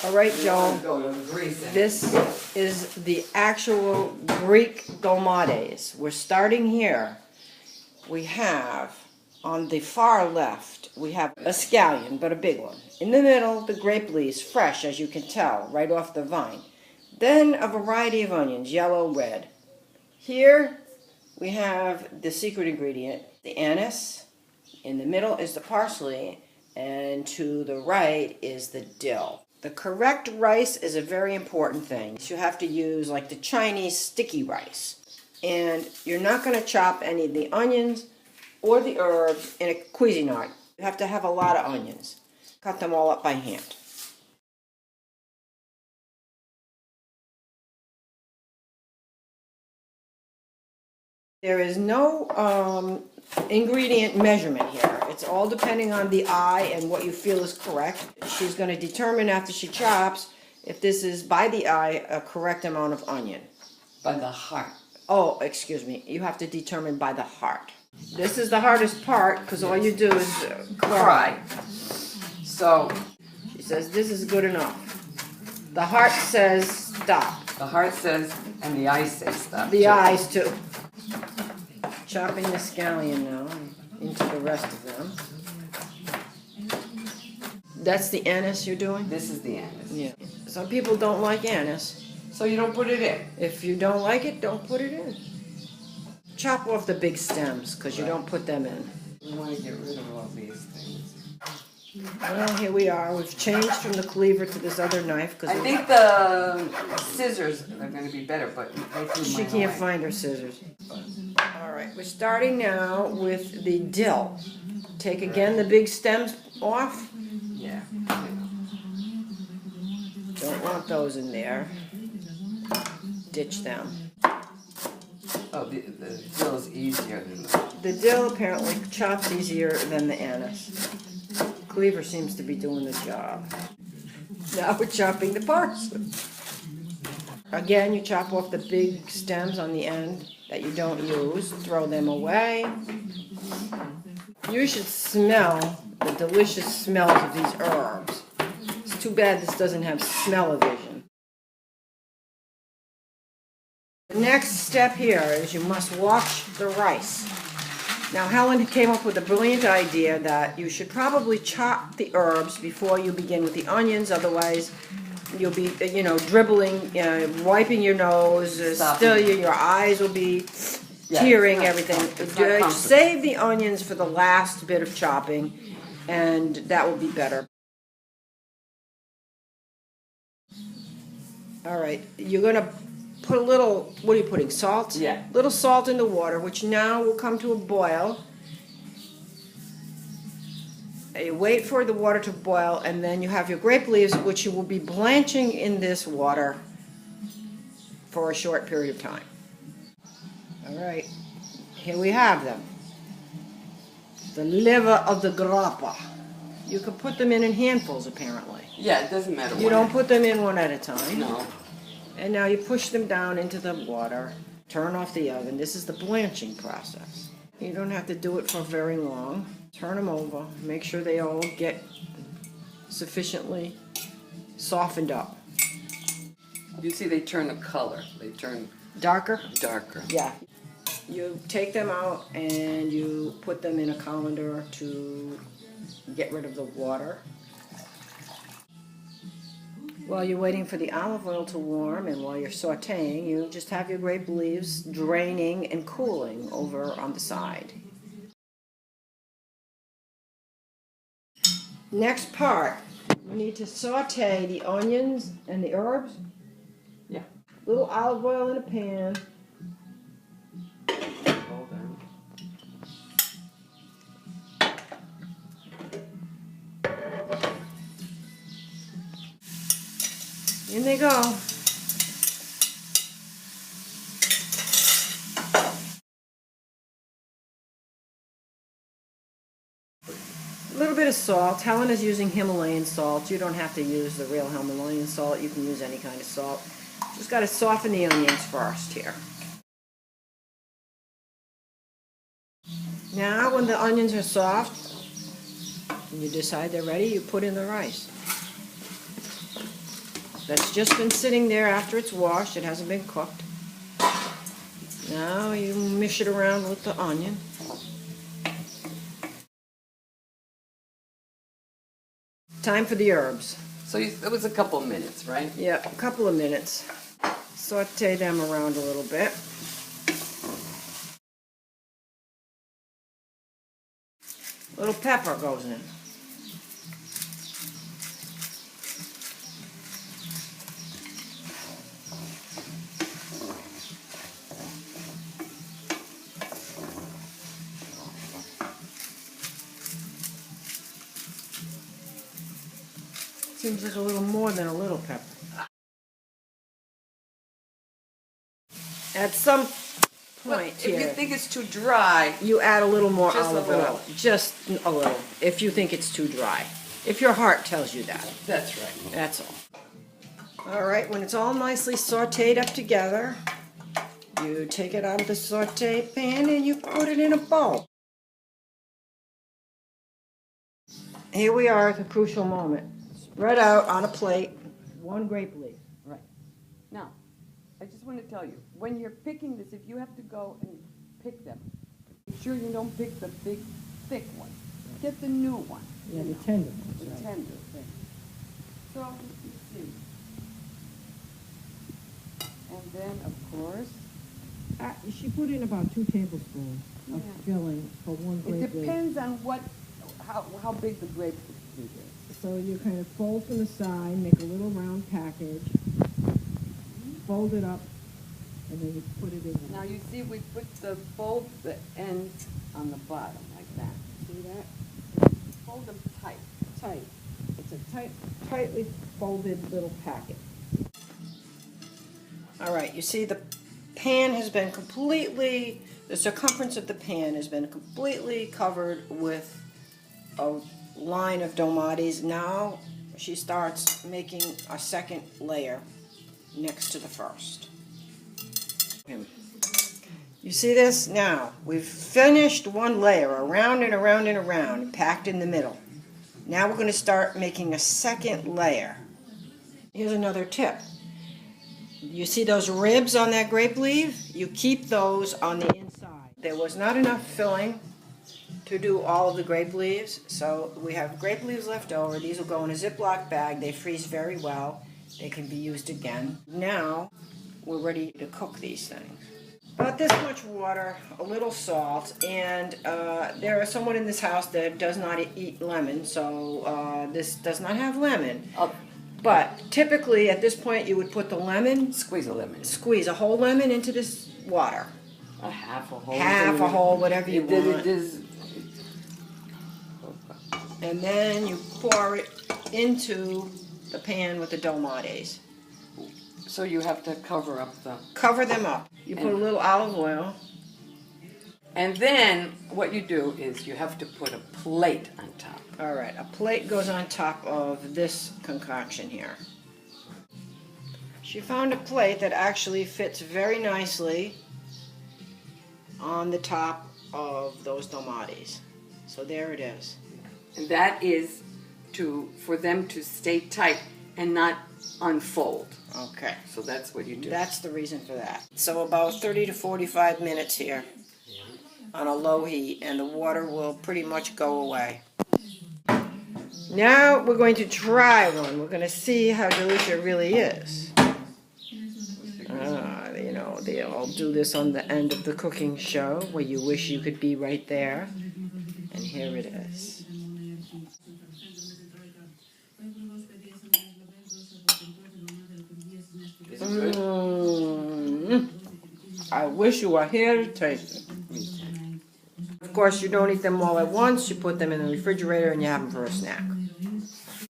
All right, Joe. This is the actual Greek dolmades. We're starting here. We have, on the far left, we have a scallion, but a big one. In the middle, the grape leaves, fresh, as you can tell, right off the vine. Then a variety of onions, yellow, red. Here, we have the secret ingredient, the anise. In the middle is the parsley, and to the right is the dill. The correct rice is a very important thing. You have to use like the Chinese sticky rice. And you're not going to chop any of the onions or the herbs in a Cuisinart. You have to have a lot of onions. Cut them all up by hand. There is no ingredient measurement here. It's all depending on the eye and what you feel is correct. She's going to determine after she chops if this is, by the eye, a correct amount of onion. By the heart. Oh, excuse me. You have to determine by the heart. This is the hardest part because all you do is cry. So, she says this is good enough. The heart says stop. the heart says, and the eyes say stop. The eyes too. Chopping the scallion now into the rest of them. That's the anise you're doing? This is the anise. Yeah. Some people don't like anise. So you don't put it in? If you don't like it, don't put it in. Chop off the big stems because you don't put them in. We want to get rid of all these things. Well, here we are. We've changed from the cleaver to this other knife because I think the scissors are going to be better, but I threw she mine can't away. find her scissors. All right, we're starting now with the dill. Take again the big stems off. Yeah. Don't want those in there. Ditch them. Oh, the dill is easier than The dill apparently chops easier than the anise. Cleaver seems to be doing the job. Now we're chopping the parsley. Again, you chop off the big stems on the end that you don't use. Throw them away. You should smell the delicious smells of these herbs. It's too bad this doesn't have smell-o-vision. The next step here is you must wash the rice. Now Helen came up with a brilliant idea that you should probably chop the herbs before you begin with the onions, otherwise you'll be, dribbling, wiping your nose, your eyes will be tearing, everything. Save the onions for the last bit of chopping, and that will be better. All right, you're going to put a little, what are you putting, salt? Yeah. Little salt in the water, which now will come to a boil. You wait for the water to boil, and then you have your grape leaves, which you will be blanching in this water for a short period of time. All right, here we have them. The liver of the grappa. You can put them in handfuls, apparently. Yeah, it doesn't matter. You don't put them in one at a time. No. And now you push them down into the water, turn off the oven. This is the blanching process. You don't have to do it for very long. Turn them over, make sure they all get sufficiently softened up. You see they turn the color. They turn Darker? darker. Yeah. You take them out and you put them in a colander to get rid of the water. While you're waiting for the olive oil to warm and while you're sauteing, you just have your grape leaves draining and cooling over on the side. Next part, we need to saute the onions and the herbs. Yeah. Little olive oil in a pan. Hold on. In they go. A little bit of salt. Helen is using Himalayan salt. You don't have to use the real Himalayan salt. You can use any kind of salt. Just got to soften the onions first here. Now when the onions are soft, and you decide they're ready, you put in the rice. that's just been sitting there after it's washed. It hasn't been cooked. Now you mish it around with the onion. Time for the herbs. So it was a couple minutes, right? Yeah, a couple of minutes. Saute them around a little bit. A little pepper goes in. Seems like a little more than a little pepper. At some point If here, you think it's too dry, you add a little more Just a olive little. oil. Just a little, if you think it's too dry. If your heart tells you that. that's right. That's all. All right, when it's all nicely sauteed up together, you take it out of the saute pan and you put it in a bowl. Here we are at the crucial moment. Spread out on a plate, one grape leaf. Right. Now, I just want to tell you, when you're picking this, if you have to go and pick them, make sure you don't pick the big, thick one. Get the new one. Yeah, the tender ones. The tender thing. So, you see. And then, of course, She put in about 2 tablespoons of filling for one it grape leaf. depends on how big the grape leaf is. So you kind of fold from the side, make a little round package, fold it up, and then you put it in. Now you see we put the ends on the bottom like that. See that? Fold them tight. Tight. It's a tightly folded little packet. All right, you see the pan has been completely, the circumference of the pan has been completely covered with a line of Dolmades. Now she starts making a second layer next to the first. You see this? Now, we've finished one layer, around and around and around, packed in the middle. Now we're going to start making a second layer. Here's another tip. You see those ribs on that grape leaf? You keep those on the inside. There was not enough filling to do all of the grape leaves, so we have grape leaves left over. These will go in a Ziploc bag. They freeze very well. They can be used again. Now we're ready to cook these things. About this much water, a little salt, and there is someone in this house that does not eat lemon, so this does not have lemon. But typically at this point you would put the lemon, Squeeze a lemon. squeeze a whole lemon into this water. A half a whole. Half a whole, whatever you want. It is. And then you pour it into the pan with the Dolmades. So you have to cover up the. Cover them up. You put a little olive oil. And then what you do is you have to put a plate on top. All right, a plate goes on top of this concoction here. She found a plate that actually fits very nicely on the top of those Dolmades. So there it is. And that is for them to stay tight and not unfold. Okay. So that's what you do. That's the reason for that. So about 30 to 45 minutes here on a low heat, and the water will pretty much go away. Now we're going to try one. We're going to see how delicious it really is. You know, they all do this on the end of the cooking show where you wish you could be right there. And here it is. Is it good? I wish you were here to taste it. Of course, you don't eat them all at once. You put them in the refrigerator and you have them for a snack.